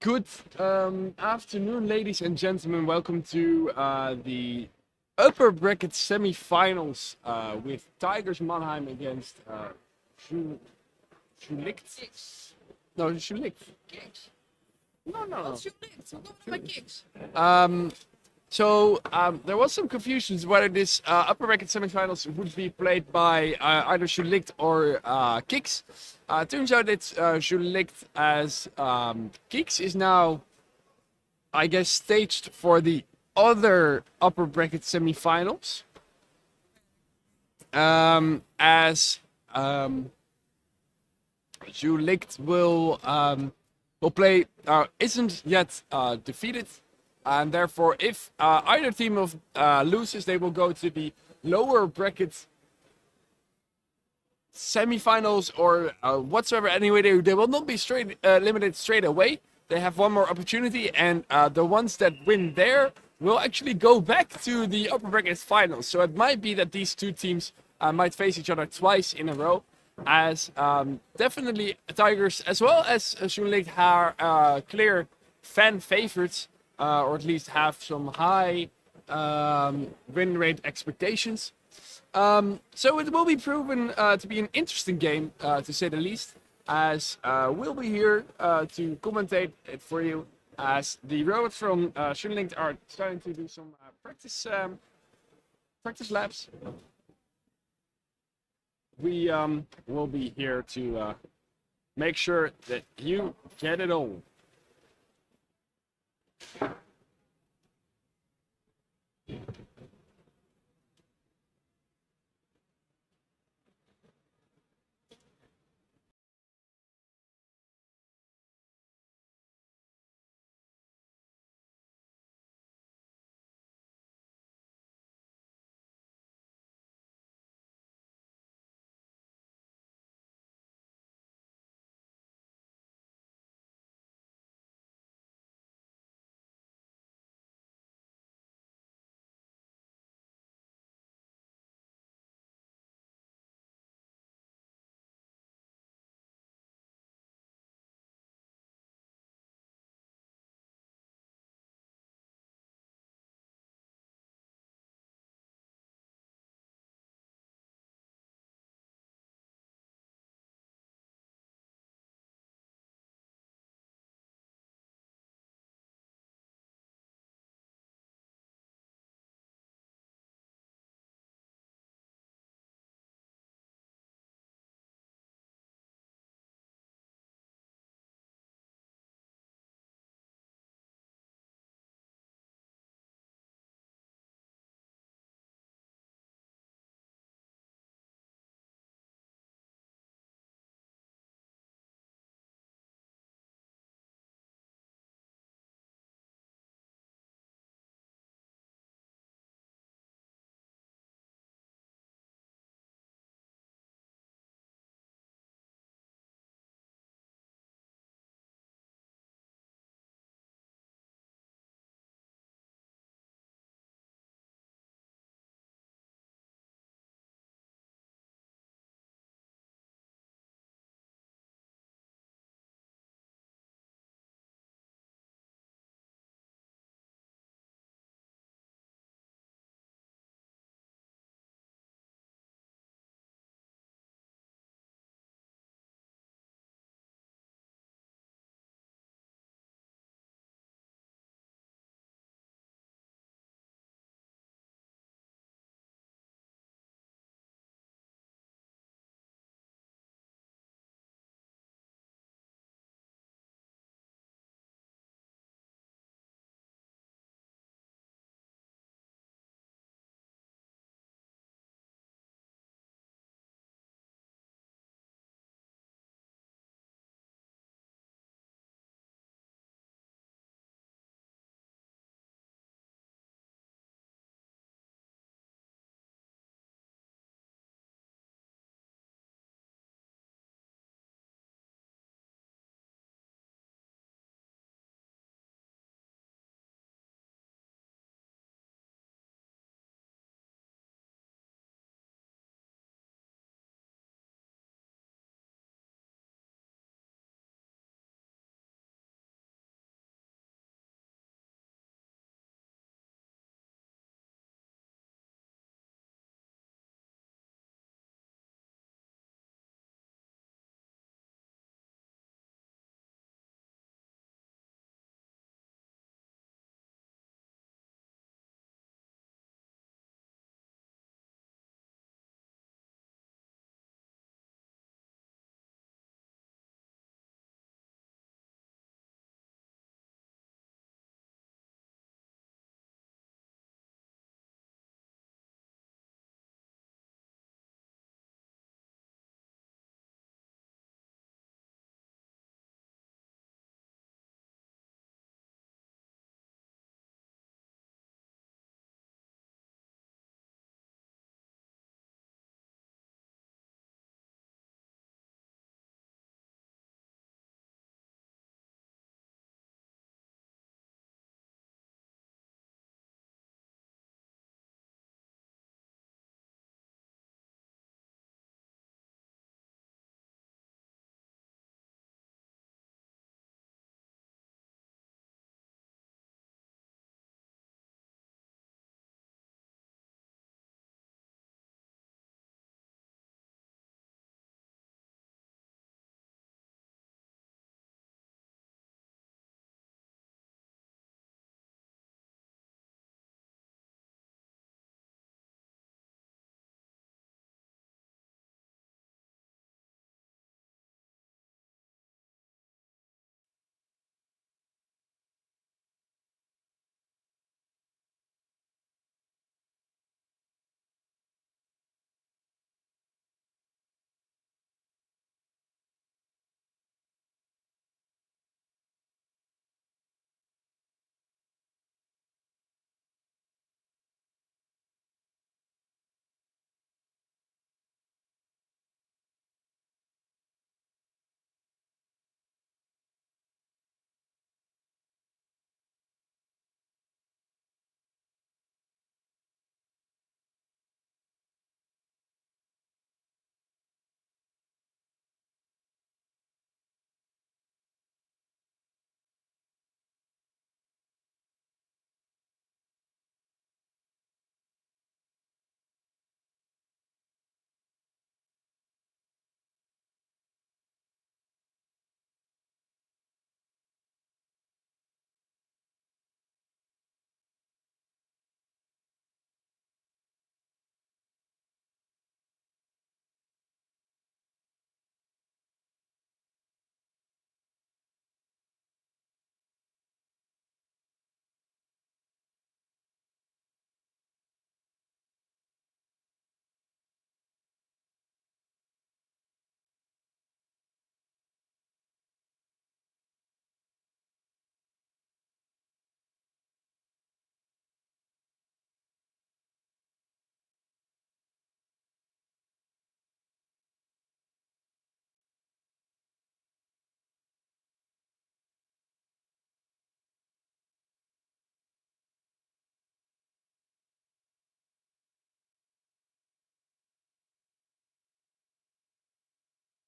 Good afternoon, ladies and gentlemen. Welcome to the upper bracket semi-finals with Tigers Mannheim against ZJUNlict. No, ZJUNlict. Kicks. No, no, no. What's your link? We're going by kicks. There was some confusion whether this upper bracket semifinals would be played by either ZJUNlict or Kicks. Turns out it's ZJUNlict, as Kicks is now, I guess, staged for the other upper bracket semifinals. As ZJUNlict will play isn't yet defeated. And therefore, if either team of loses, they will go to the lower bracket semifinals or whatsoever. Anyway, they will not be limited straight away. They have one more opportunity, and the ones that win there will actually go back to the upper bracket finals. So it might be that these two teams might face each other twice in a row. As definitely Tigers as well as ZJUNlict are clear fan favorites. Or at least have some high win rate expectations. So it will be proven to be an interesting game, to say the least, as we'll be here to commentate it for you, as the robots from ZJUNlict are starting to do some practice laps. We will be here to make sure that you get it all.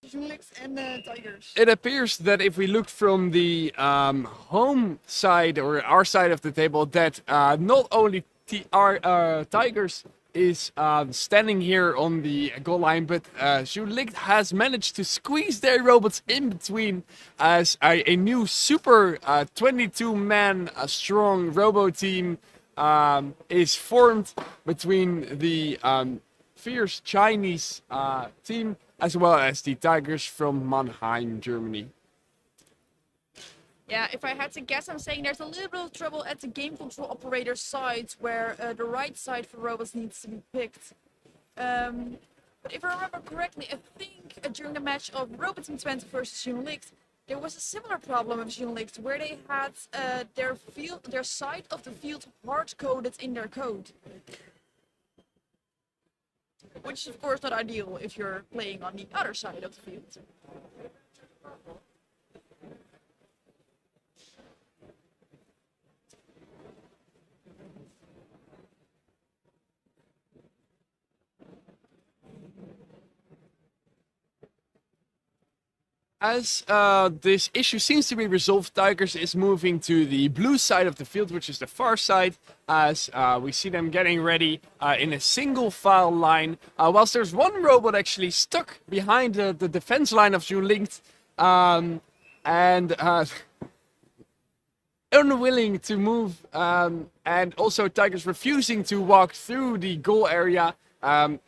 ZJUNlict and Tigers. It appears that if we look from the home side or our side of the table, that not only our Tigers is standing here on the goal line, but ZJUNlict has managed to squeeze their robots in between as a new super 22-man strong robo team is formed between the fierce Chinese team as well as the Tigers from Mannheim, Germany. Yeah, if I had to guess, I'm saying there's a little bit of trouble at the game control operator side where the right side for robots needs to be picked. But if I remember correctly, I think during the match of Robot Team 20 versus ZJUNlict, there was a similar problem with ZJUNlict where they had their side of the field hard coded in their code. Which is of course not ideal if you're playing on the other side of the field. As this issue seems to be resolved, Tigers is moving to the blue side of the field, which is the far side, as we see them getting ready in a single file line. Whilst there's one robot actually stuck behind the defense line of ZJUNlict, and unwilling to move, and also Tigers refusing to walk through the goal area.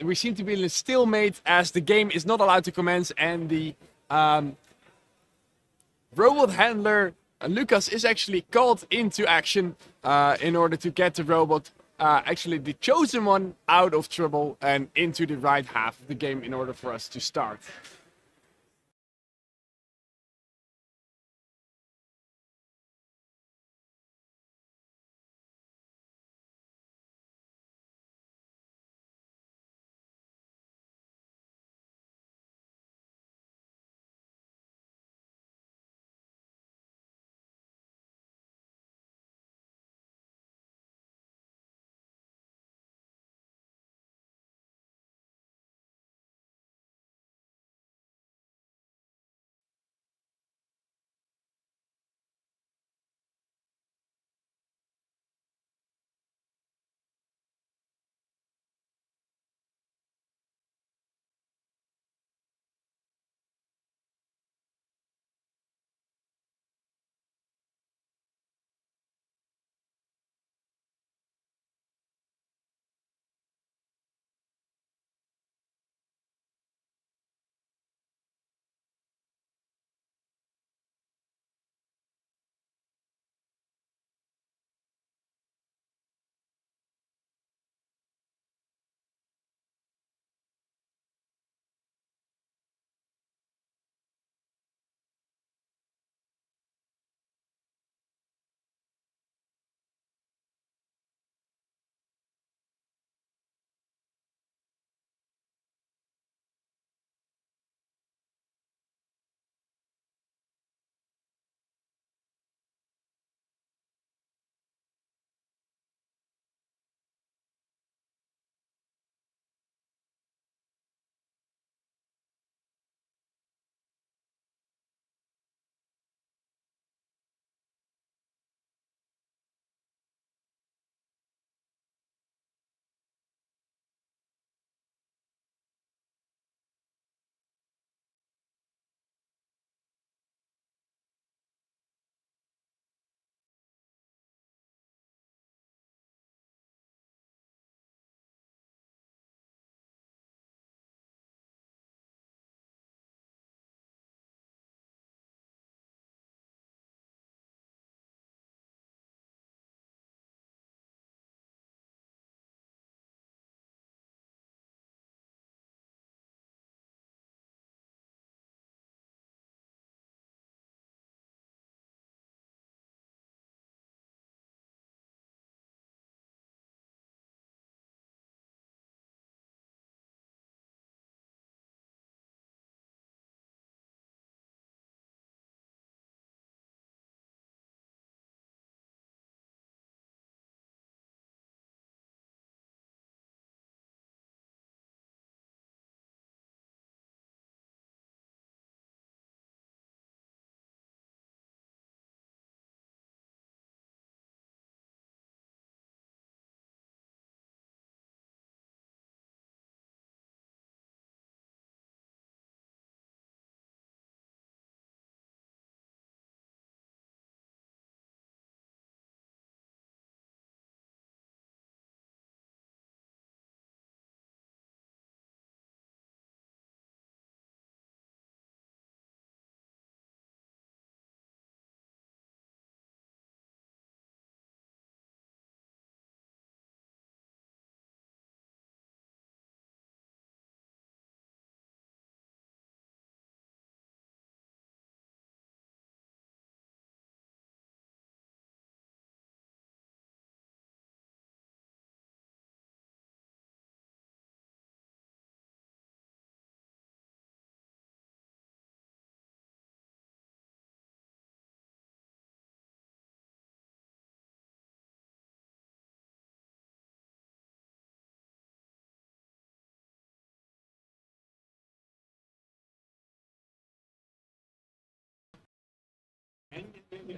We seem to be in a stalemate as the game is not allowed to commence, and the robot handler Lucas is actually called into action in order to get the robot, actually the chosen one, out of trouble and into the right half of the game in order for us to start.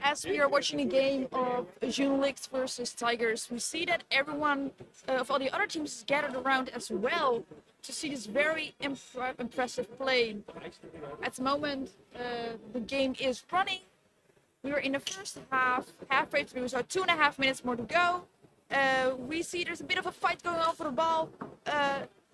as we are watching a game of ZJUNlict versus Tigers, we see that everyone of all the other teams is gathered around as well to see this very impressive play. At the moment, the game is running. We are in the first half, halfway through, so 2.5 minutes more to go. We see there's a bit of a fight going on for the ball.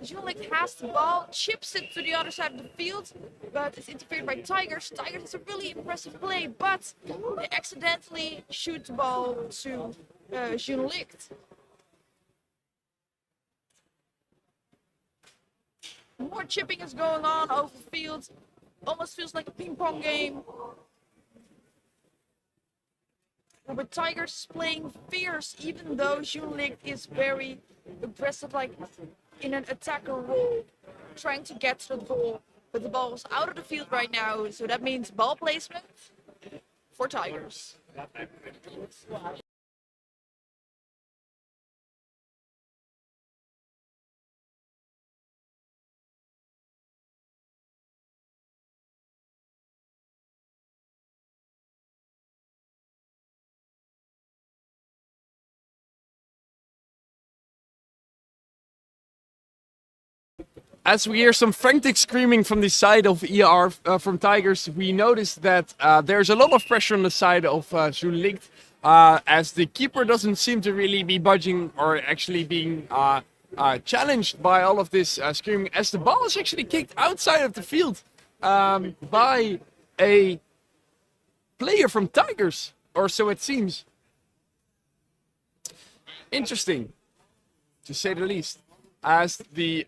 ZJUNlict has the ball, chips it to the other side of the field, but it's interfered by Tigers. Tigers is a really impressive play, but they accidentally shoot the ball to ZJUNlict. More chipping is going on over the field. Almost feels like a ping pong game. But Tigers is playing fierce, even though ZJUNlict is very aggressive, like in an attacker role, trying to get to the ball. But the ball is out of the field right now, so that means ball placement for Tigers. As we hear some frantic screaming from the side of ER from Tigers, we notice that there's a lot of pressure on the side of ZJUNlict, as the keeper doesn't seem to really be budging or actually being challenged by all of this screaming, as the ball is actually kicked outside of the field by a player from Tigers, or so it seems. Interesting, to say the least, as the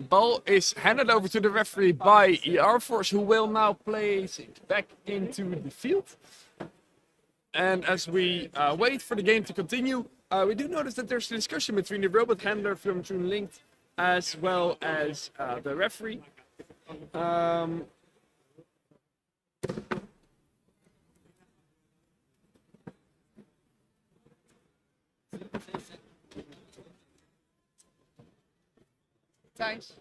ball is handed over to the referee by ER Force, who will now place it back into the field. And as we wait for the game to continue, we do notice that there's a discussion between the robot handler from ZJUNlict as well as the referee. Guys.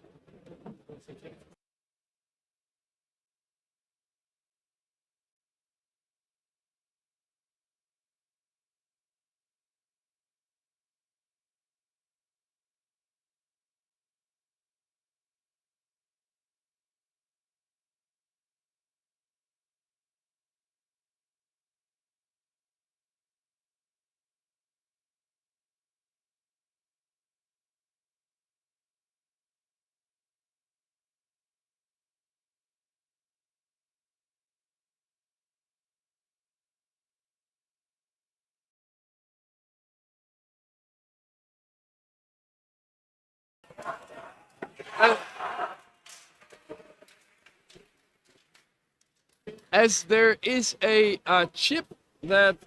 As there is a chip that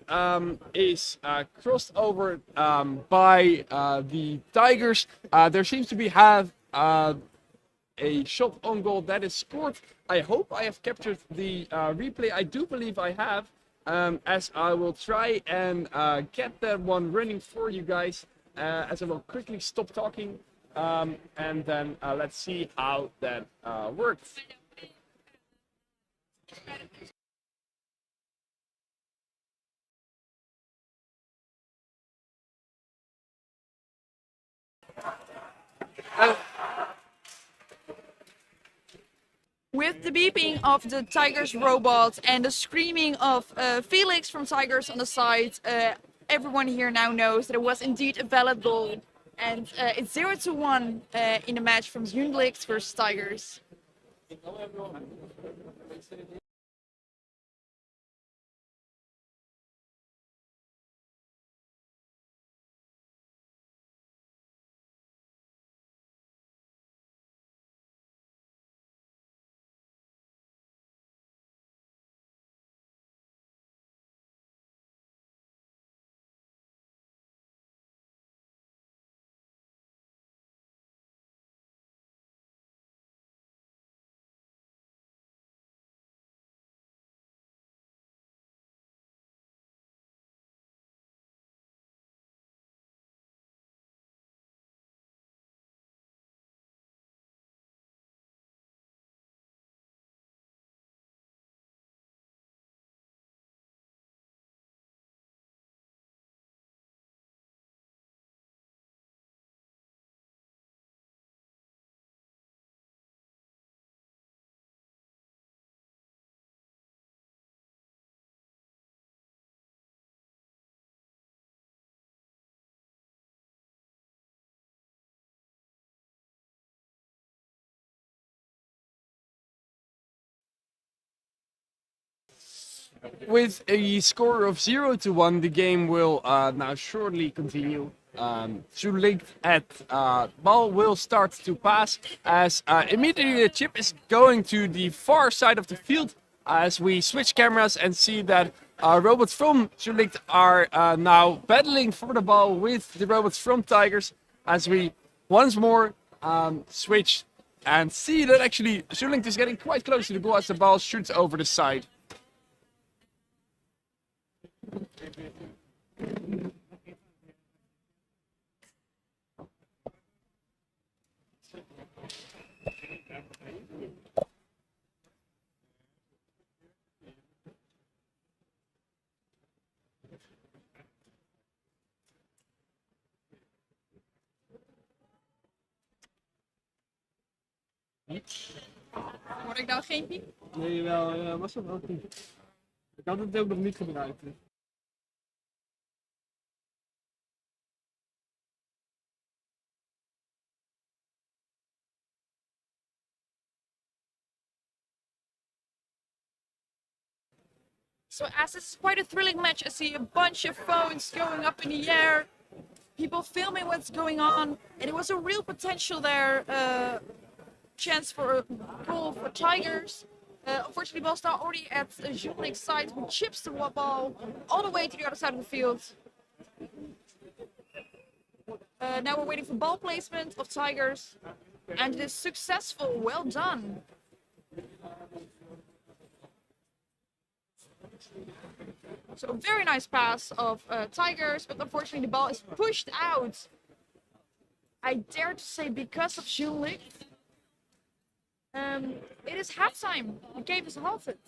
is crossed over by the Tigers, there seems to be a shot on goal that is scored. I hope I have captured the replay. I do believe I have, as I will try and get that one running for you guys, as I will quickly stop talking, and then let's see how that works. With the beeping of the Tigers robot and the screaming of Felix from Tigers on the side, everyone here now knows that it was indeed a valid goal. And it's 0-1 in the match from ZJUNlict versus Tigers. with a score of 0-1, the game will now shortly continue. ZJUNlict at ball will start to pass as immediately the chip is going to the far side of the field as we switch cameras and see that robots from ZJUNlict are now battling for the ball with the robots from Tigers as we once more switch and see that actually ZJUNlict is getting quite close to the goal as the ball shoots over the side. Hoor ik nou geen piep? Nee, wel, was dat ook niet. Ik had het ook nog niet gebruikt. So as this is quite a thrilling match, I see a bunch of phones going up in the air, people filming what's going on, and it was a real potential there, chance for a goal for Tigers. Unfortunately, ball's now already at ZJUNlict's side, who chips the ball all the way to the other side of the field. Now we're waiting for ball placement of Tigers, and it is successful. Well done. So a very nice pass of Tigers, but unfortunately the ball is pushed out. I dare to say because of ZJUNlict. It is halftime. The game is halted.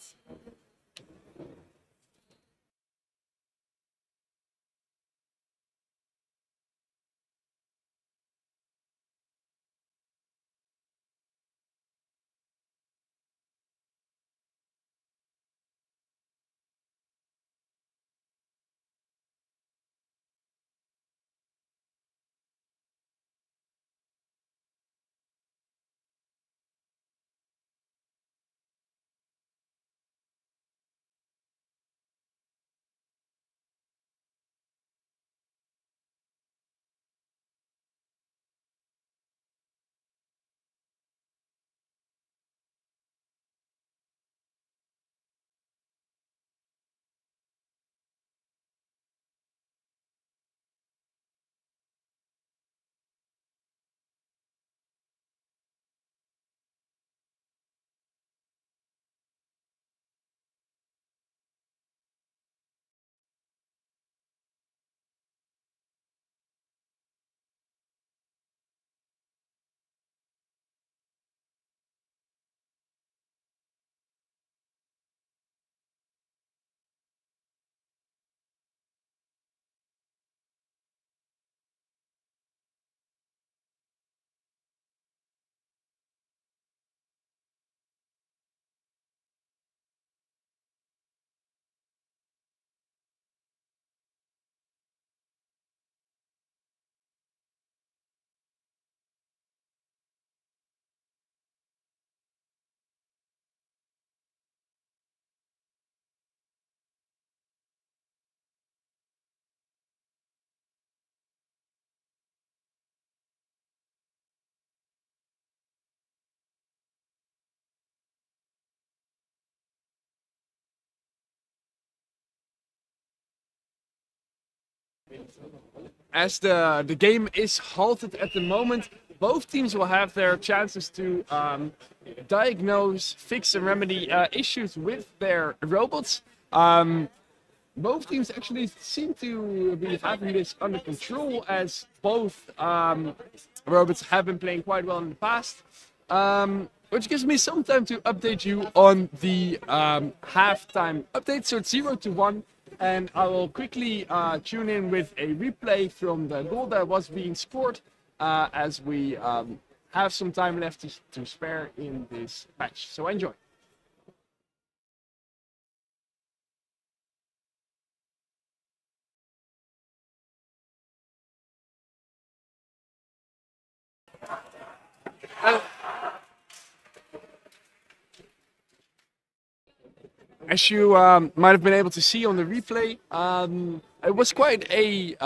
As the game is halted at the moment, both teams will have their chances to diagnose, fix, and remedy issues with their robots. Both teams actually seem to be having this under control as both robots have been playing quite well in the past. Which gives me some time to update you on the halftime update. So it's 0-1. And I will quickly tune in with a replay from the goal that was being scored as we have some time left to spare in this match. So enjoy. As you might have been able to see on the replay, it was quite an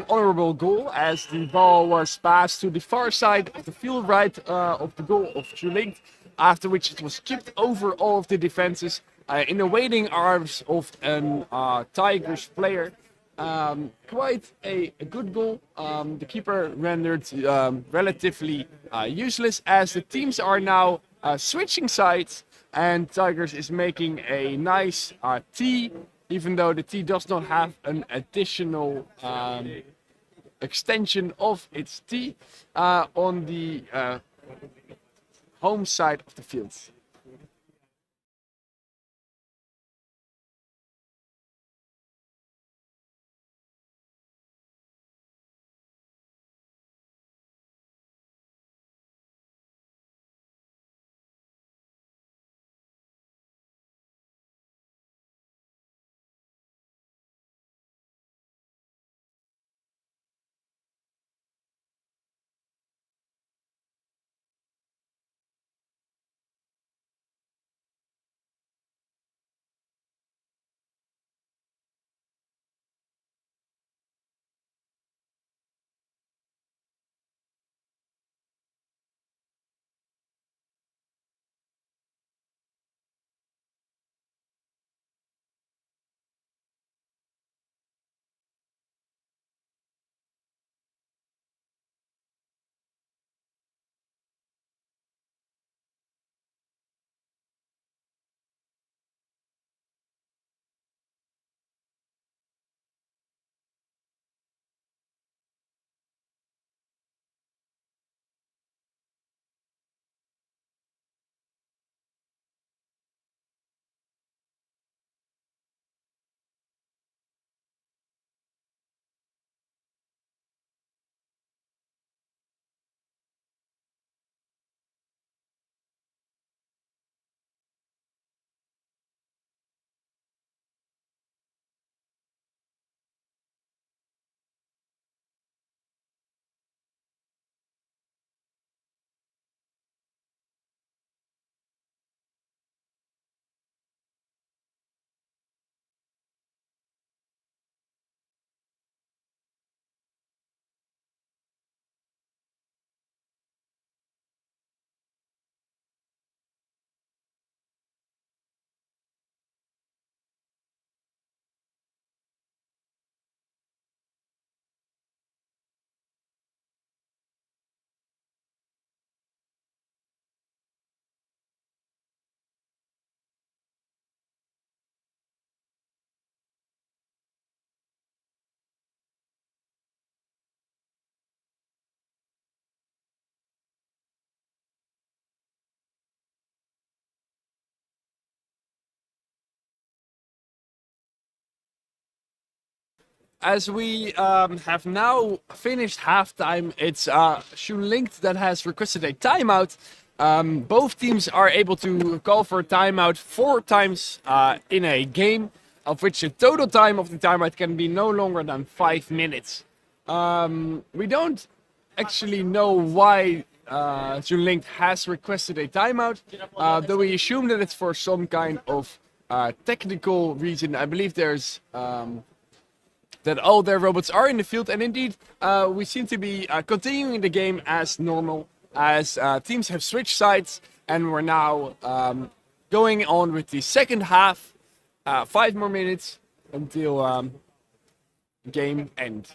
honorable goal as the ball was passed to the far side of the field right of the goal of ZJUNlict, after which it was chipped over all of the defenses in the waiting arms of an Tigers player. Quite a good goal. The keeper rendered relatively useless as the teams are now switching sides, and Tigers is making a nice tee, even though the tee does not have an additional extension of its tee on the home side of the field. As we have now finished halftime, it's ZJUNlict that has requested a timeout. Both teams are able to call for a timeout 4 times in a game, of which the total time of the timeout can be no longer than 5 minutes. We don't actually know why ZJUNlict has requested a timeout, though we assume that it's for some kind of technical reason. I believe there's that all their robots are in the field, and indeed we seem to be continuing the game as normal, as teams have switched sides, and we're now going on with the second half. 5 more minutes until game end.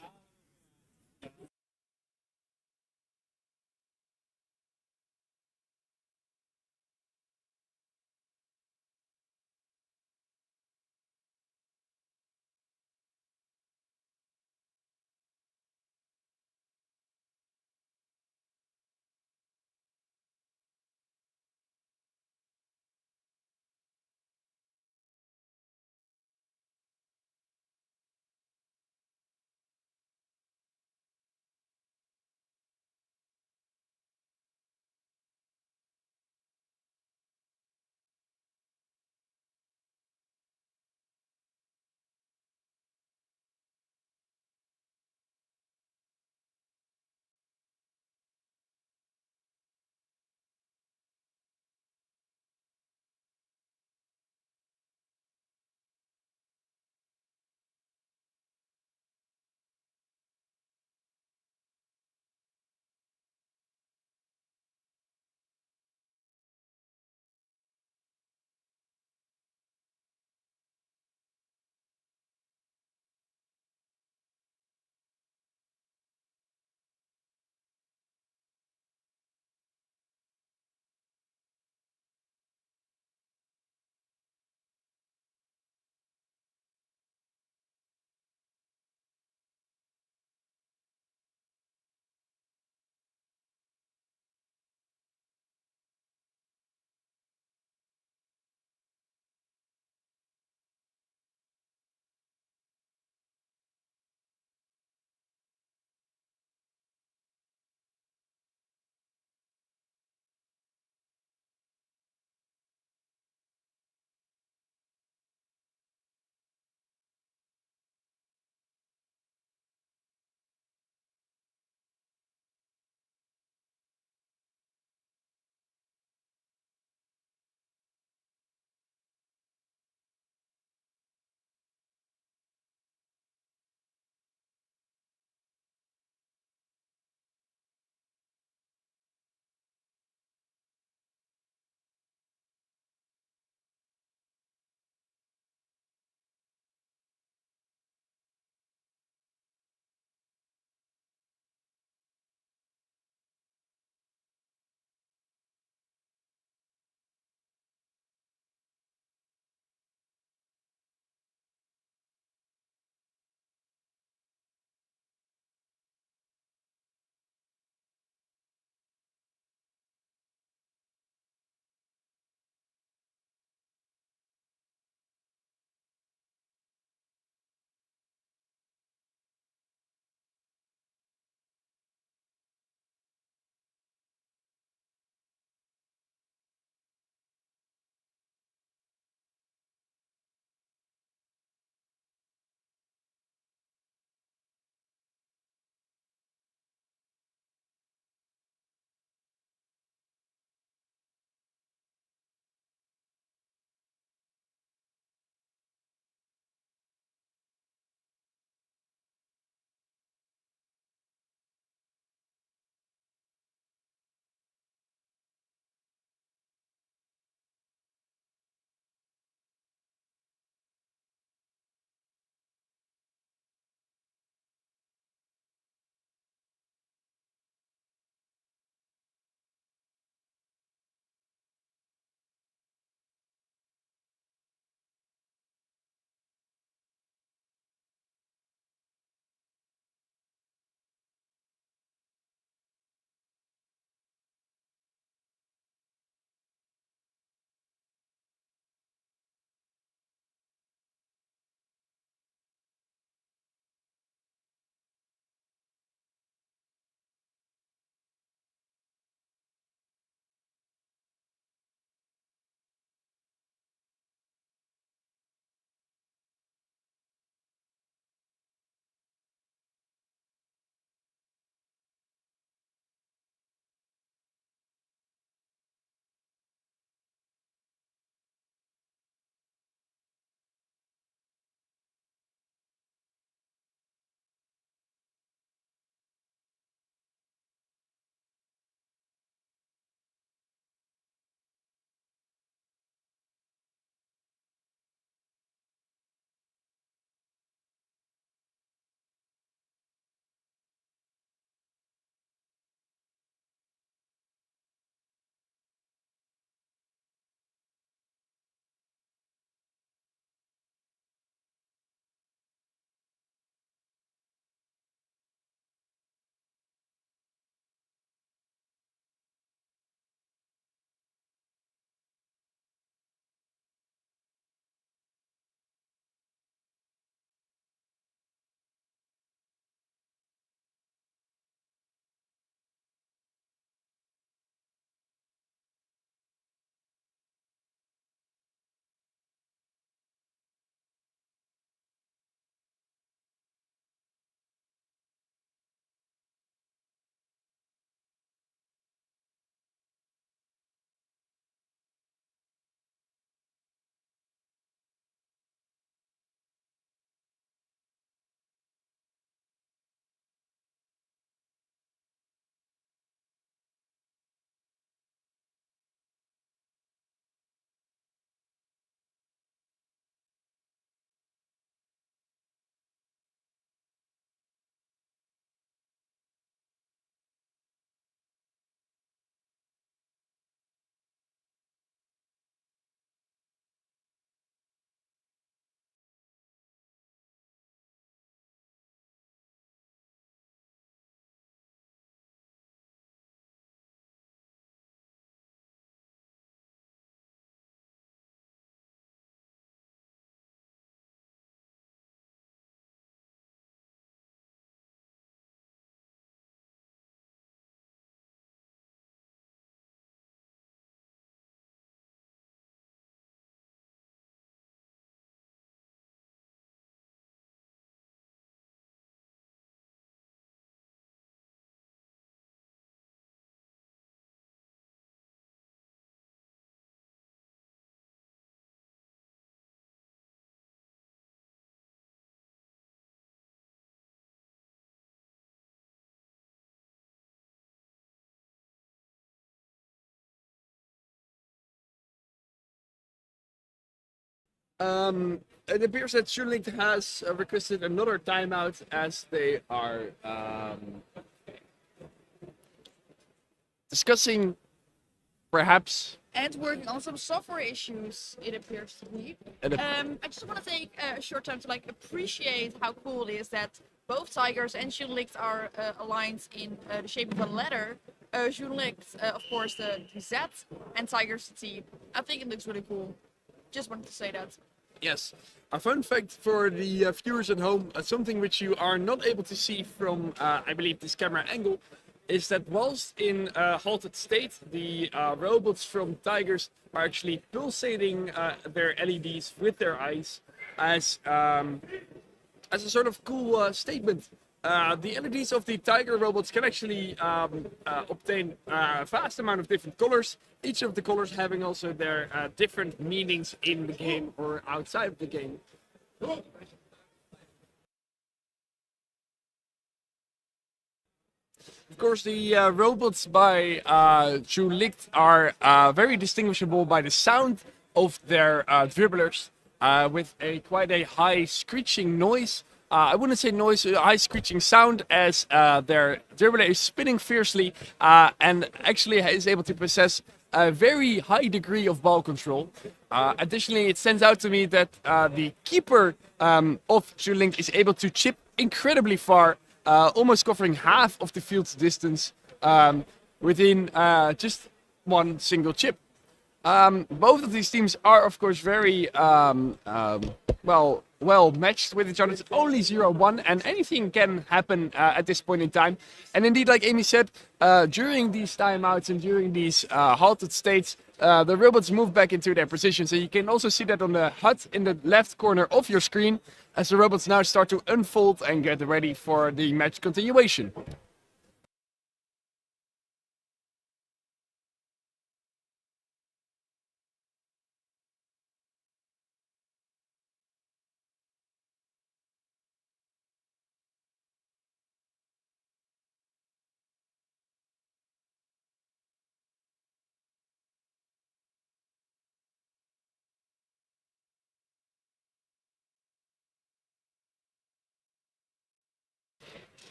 It appears that ZJUNlict has requested another timeout as they are discussing perhaps. And working on some software issues, it appears to be. I just want to take a short time to like appreciate how cool it is that both Tigers and ZJUNlict are aligned in the shape of a letter. ZJUNlict, of course, the Z, and Tigers the T. I think it looks really cool. Just wanted to say that. Yes. A fun fact for the viewers at home, something which you are not able to see from, I believe, this camera angle, is that whilst in halted state, the robots from Tigers are actually pulsating their LEDs with their eyes as a sort of cool statement. The LEDs of the Tiger robots can actually obtain a vast amount of different colors, each of the colors having also their different meanings in the game or outside of the game. Of course, the robots by ZJUNlict are very distinguishable by the sound of their dribblers, with quite a high screeching noise. I wouldn't say noise, a high screeching sound, as their dribbler is spinning fiercely and actually is able to possess a very high degree of ball control. Additionally, it stands out to me that the keeper of ZJUNlict is able to chip incredibly far, almost covering half of the field's distance within just one single chip. Both of these teams are, of course, very well matched with each other. It's only 0-1, and anything can happen at this point in time. And indeed, like Amy said, during these timeouts and during these halted states, the robots move back into their position. So you can also see that on the HUD in the left corner of your screen, as the robots now start to unfold and get ready for the match continuation.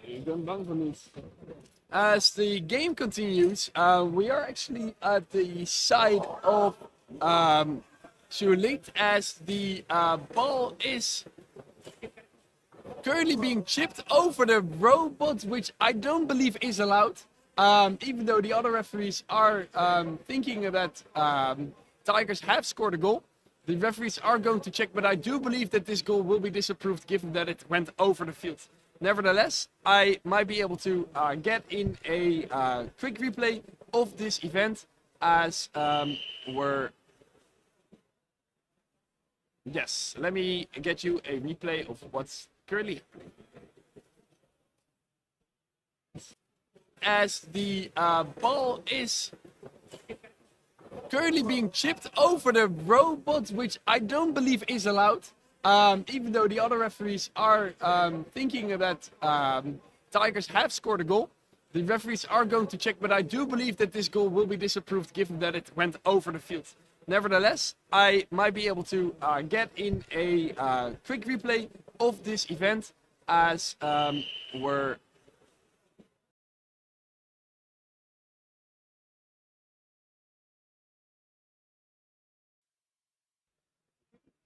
Ik ben bang voor niets. As the game continues, we are actually at the side of ZJUNlict, as the ball is currently being chipped over the robot, which I don't believe is allowed. Even though the other referees are thinking that Tigers have scored a goal. The referees are going to check, but I do believe that this goal will be disapproved given that it went over the field. Nevertheless, I might be able to get in a quick replay of this event, as we're... Yes, let me get you a replay of what's currently happening. As the ball is currently being chipped over the robot, which I don't believe is allowed. Even though the other referees are thinking that Tigers have scored a goal. The referees are going to check, but I do believe that this goal will be disapproved given that it went over the field. Nevertheless, I might be able to get in a quick replay of this event, as we're...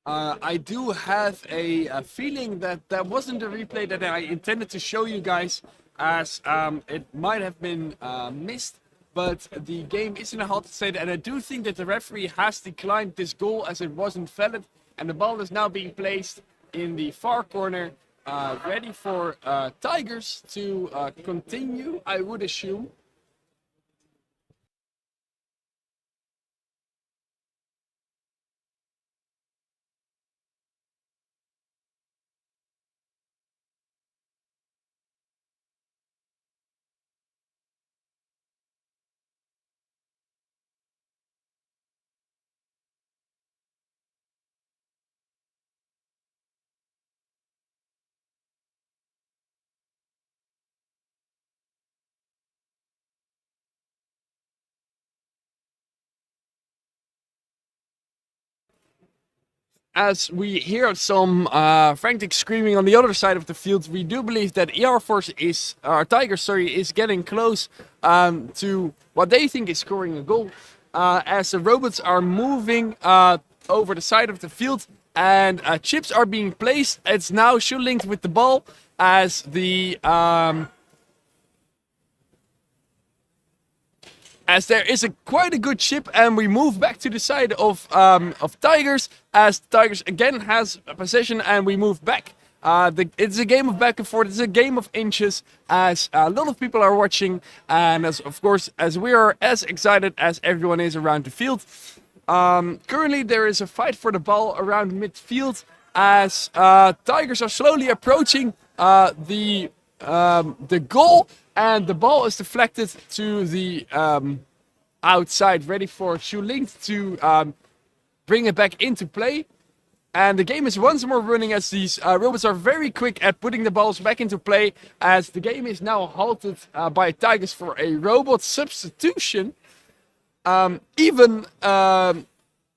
I do have a feeling that that wasn't a replay that I intended to show you guys, as it might have been missed, but the game is in a halted state, and I do think that the referee has declined this goal as it wasn't valid, and the ball is now being placed in the far corner, ready for Tigers to continue, I would assume. as we hear some frantic screaming on the other side of the field, we do believe that Tigers, is getting close to what they think is scoring a goal. As the robots are moving over the side of the field and chips are being placed. It's now ZJUNlict with the ball as the as there is quite a good chip, and we move back to the side of Tigers as Tigers again has a possession, and we move back. It's a game of back and forth. It's a game of inches, as a lot of people are watching, and of course as we are as excited as everyone is around the field. Currently there is a fight for the ball around midfield as Tigers are slowly approaching the goal, and the ball is deflected to the outside, ready for ZJUNlict to bring it back into play. And the game is once more running as these robots are very quick at putting the balls back into play, as the game is now halted by Tigers for a robot substitution. Even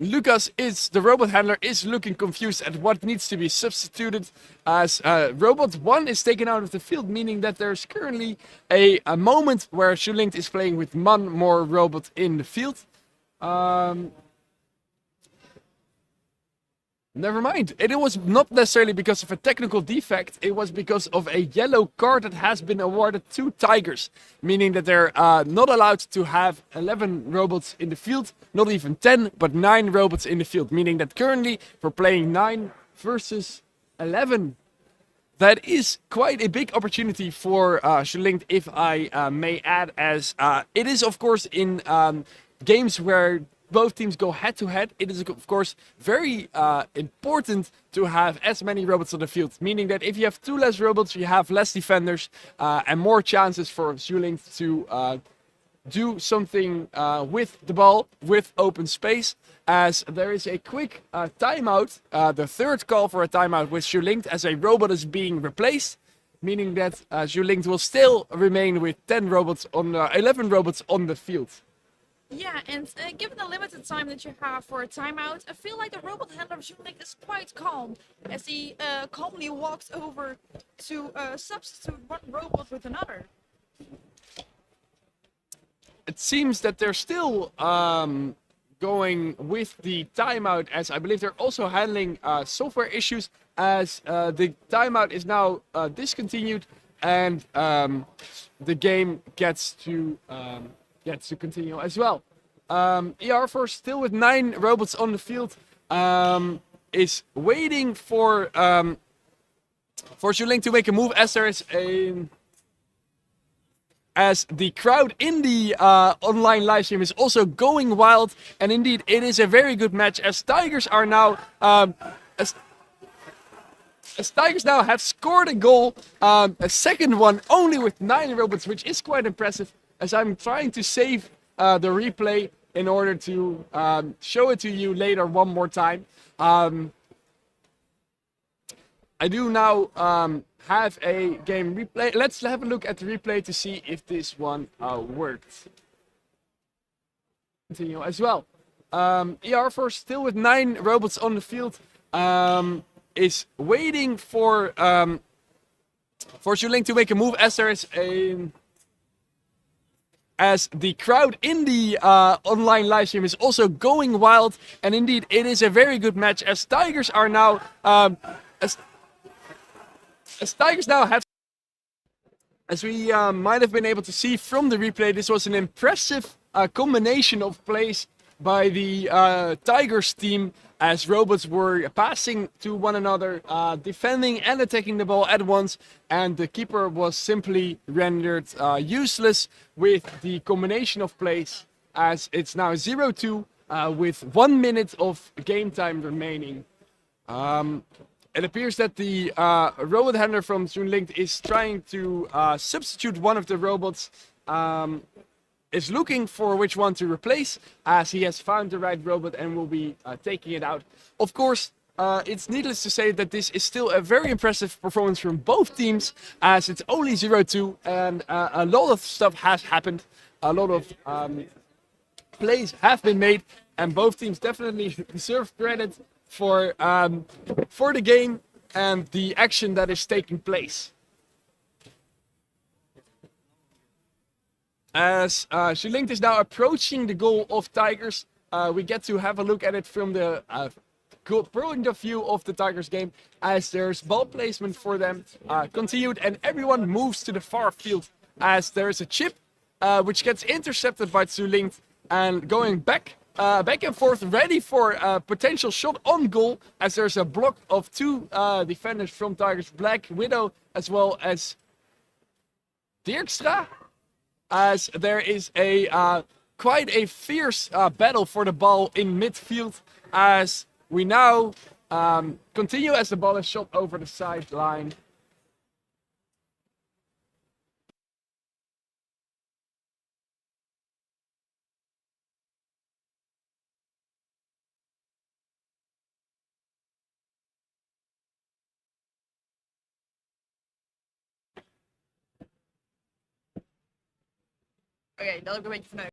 Lucas, the robot handler, is looking confused at what needs to be substituted, as robot 1 is taken out of the field, meaning that there's currently a moment where ZJUNlict is playing with one more robot in the field. Never mind. It was not necessarily because of a technical defect. It was because of a yellow card that has been awarded to Tigers, meaning that they're not allowed to have 11 robots in the field, not even 10, but 9 robots in the field, meaning that currently we're playing 9 versus 11. That is quite a big opportunity for ZJUNlict, if I may add, as it is, of course, in games where both teams go head to head. It is, of course, very important to have as many robots on the field, meaning that if you have 2 less robots, you have less defenders and more chances for ZJUNlict to do something with the ball, with open space, as there is a quick timeout, the third call for a timeout with ZJUNlict, as a robot is being replaced, meaning that ZJUNlict will still remain with 11 robots on the field. Yeah, and given the limited time that you have for a timeout, I feel like the robot handler of ZJUNlict is quite calm, as he calmly walks over to substitute one robot with another. It seems that they're still going with the timeout, as I believe they're also handling software issues, as the timeout is now discontinued, and the game gets to continue as well. ER4 still with 9 robots on the field, is waiting for ZJUNlict to make a move, as there is as the crowd in the online live stream is also going wild, and indeed it is a very good match, as Tigers are now as Tigers now have scored a goal, a second one only with 9 robots, which is quite impressive, as I'm trying to save the replay in order to show it to you later one more time. I do now have a game replay. Let's have a look at the replay to see if this one worked. Continue as well. ER4 still with 9 robots on the field, is waiting for ZJUNlict to make a move, as there is as the crowd in the online live stream is also going wild, and indeed it is a very good match, as Tigers are now as Tigers now have, as we might have been able to see from the replay, this was an impressive combination of plays by the Tigers team, as robots were passing to one another, defending and attacking the ball at once, and the keeper was simply rendered useless with the combination of plays, as it's now 0-2 with 1 minute of game time remaining. It appears that the robot handler from ZJUNlict is trying to substitute one of the robots, is looking for which one to replace, as he has found the right robot and will be taking it out. Of course, it's needless to say that this is still a very impressive performance from both teams, as it's only 0-2, and a lot of stuff has happened. A lot of plays have been made, and both teams definitely deserve credit for the game and the action that is taking place. As ZJUNlict is now approaching the goal of Tigers, we get to have a look at it from the point of view of the Tigers game, as there's ball placement for them continued, and everyone moves to the far field as there is a chip which gets intercepted by ZJUNlict and going back and forth, ready for a potential shot on goal, as there's a block of two defenders from Tigers, Black Widow as well as Dirkstra, as there is a quite a fierce battle for the ball in midfield, as we now continue as the ball is shot over the sideline. Oké, dat heb ik een beetje verneukt.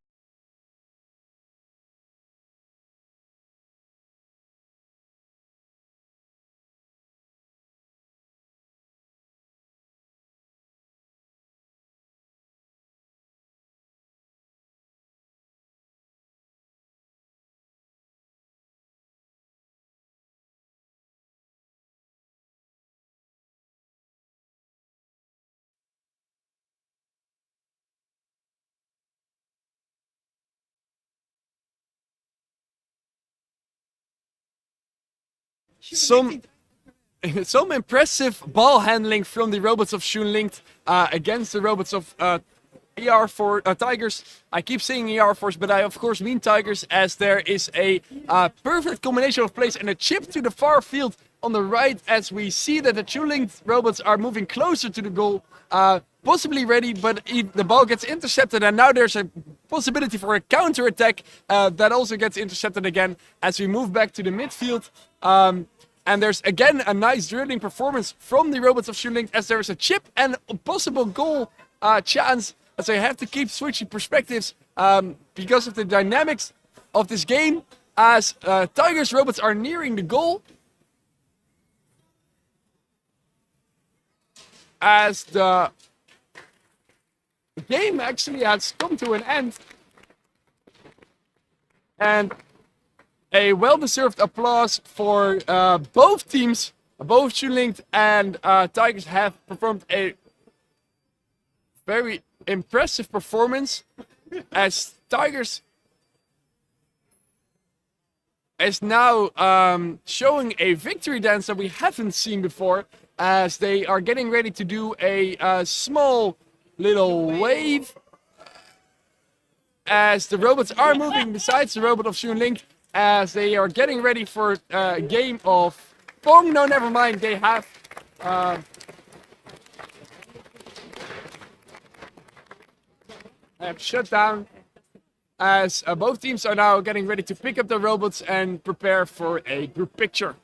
Some impressive ball handling from the robots of ZJUNlict against the robots of Tigers. I keep saying ER Force, but I of course mean Tigers, as there is a perfect combination of plays and a chip to the far field on the right, as we see that the ZJUNlict robots are moving closer to the goal, possibly ready, but the ball gets intercepted, and now there's a possibility for a counter attack that also gets intercepted again as we move back to the midfield. And there's again a nice dribbling performance from the robots of ZJUNlict, as there is a chip and a possible goal chance, as I have to keep switching perspectives because of the dynamics of this game, as Tigers robots are nearing the goal. As the game actually has come to an end. And a well-deserved applause for both teams. Both ZJUNlict and Tigers have performed a very impressive performance, as Tigers is now showing a victory dance that we haven't seen before, as they are getting ready to do a small little wave, as the robots are moving besides the robot of ZJUNlict, as they are getting ready for a game of Pong. No, never mind. They have shut down, as both teams are now getting ready to pick up the robots and prepare for a group picture.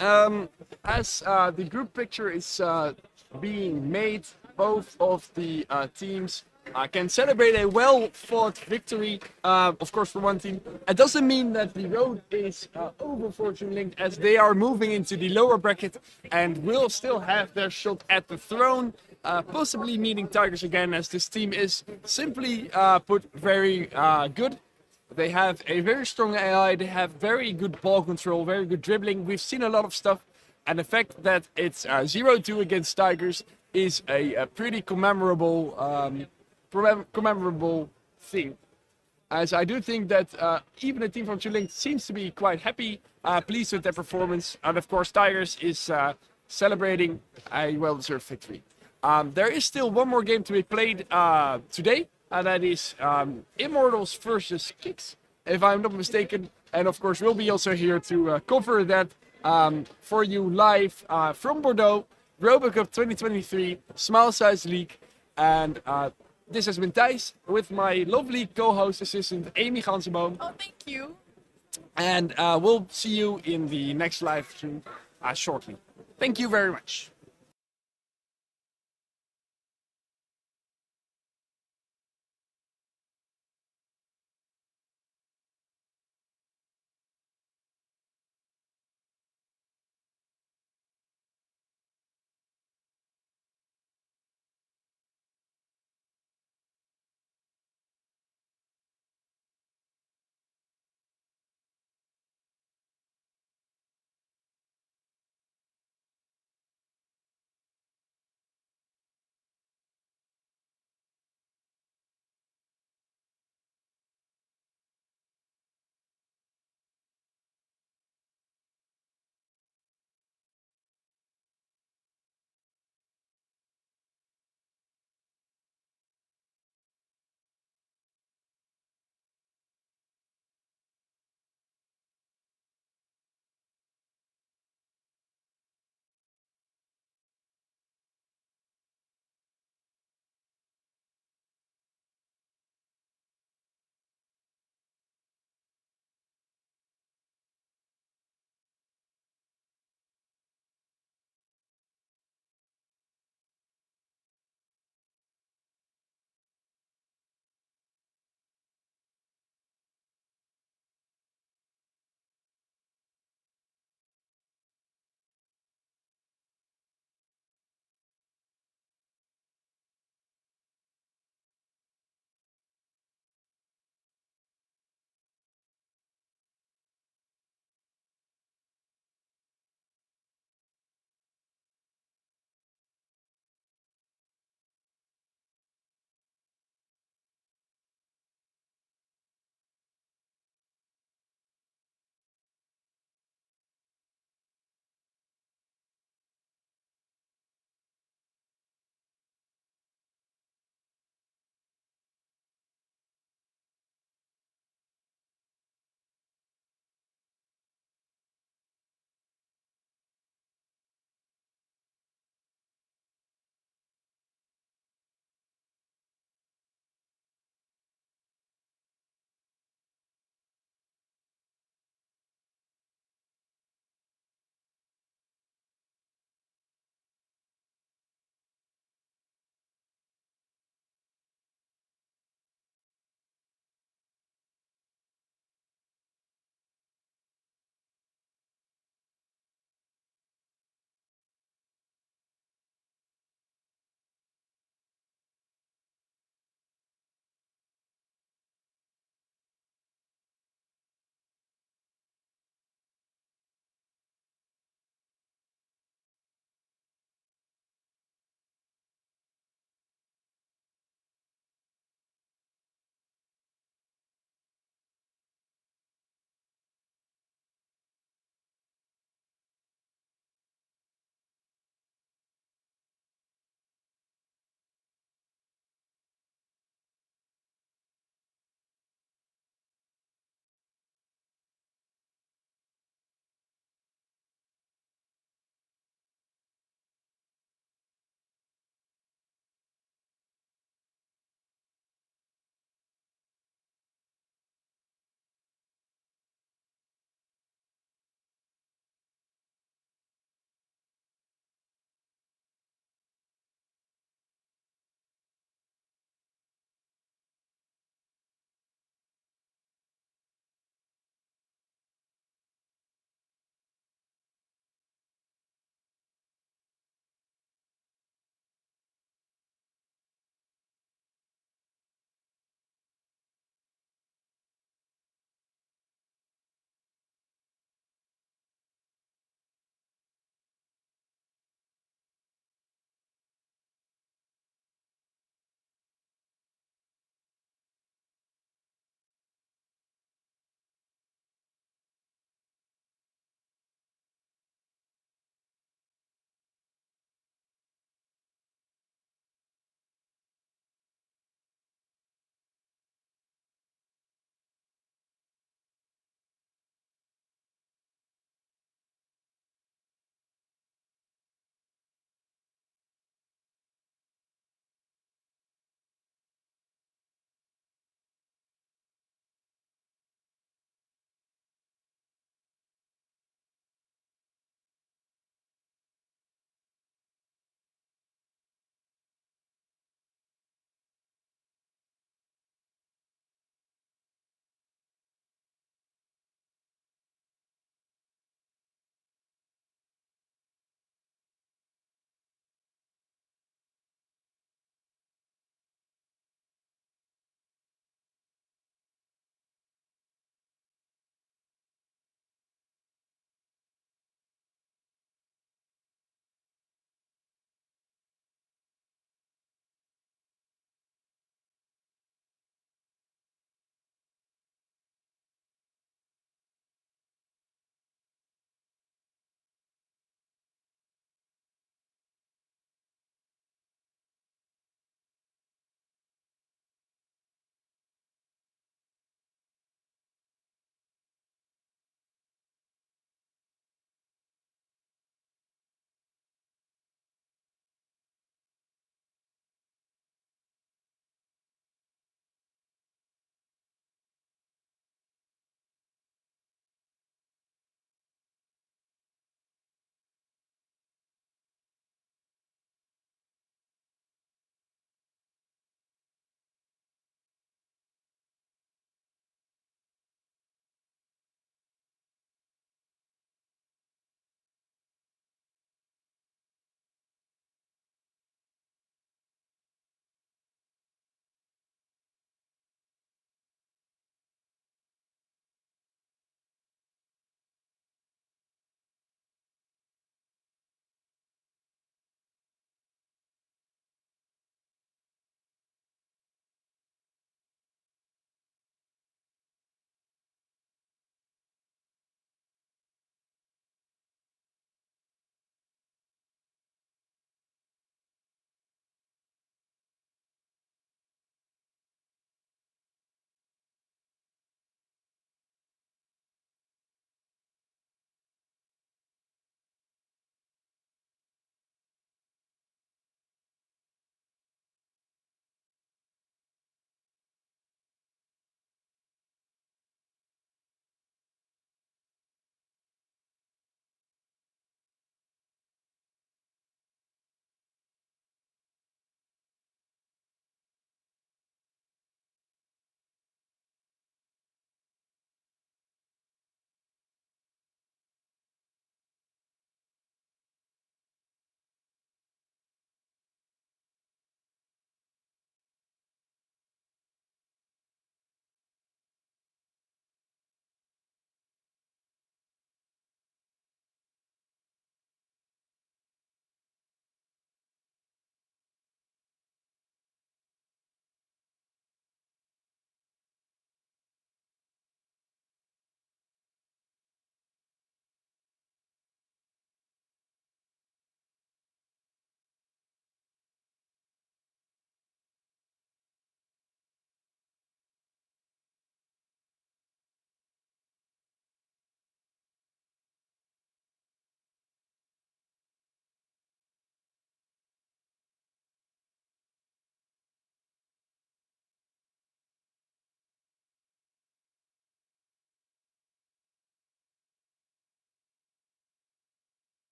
As the group picture is being made, both of the teams can celebrate a well-fought victory, of course, for one team. It doesn't mean that the road is over for ZJUNlict, as they are moving into the lower bracket and will still have their shot at the throne, possibly meeting Tigers again, as this team is simply put very good. They have a very strong AI, they have very good ball control, very good dribbling. We've seen a lot of stuff, and the fact that it's 0-2 against Tigers is a pretty commemorable thing. As I do think that even the team from ZJUNlict seems to be quite happy, pleased with their performance, and of course Tigers is celebrating a well-deserved victory. There is still one more game to be played today, and that is Immortals versus Kicks, if I'm not mistaken. And of course, we'll be also here to cover that for you live from Bordeaux, RoboCup 2023, Small Size League. And this has been Thijs with my lovely co-host assistant Amy Gansenboom. Oh, thank you. And we'll see you in the next live stream shortly. Thank you very much.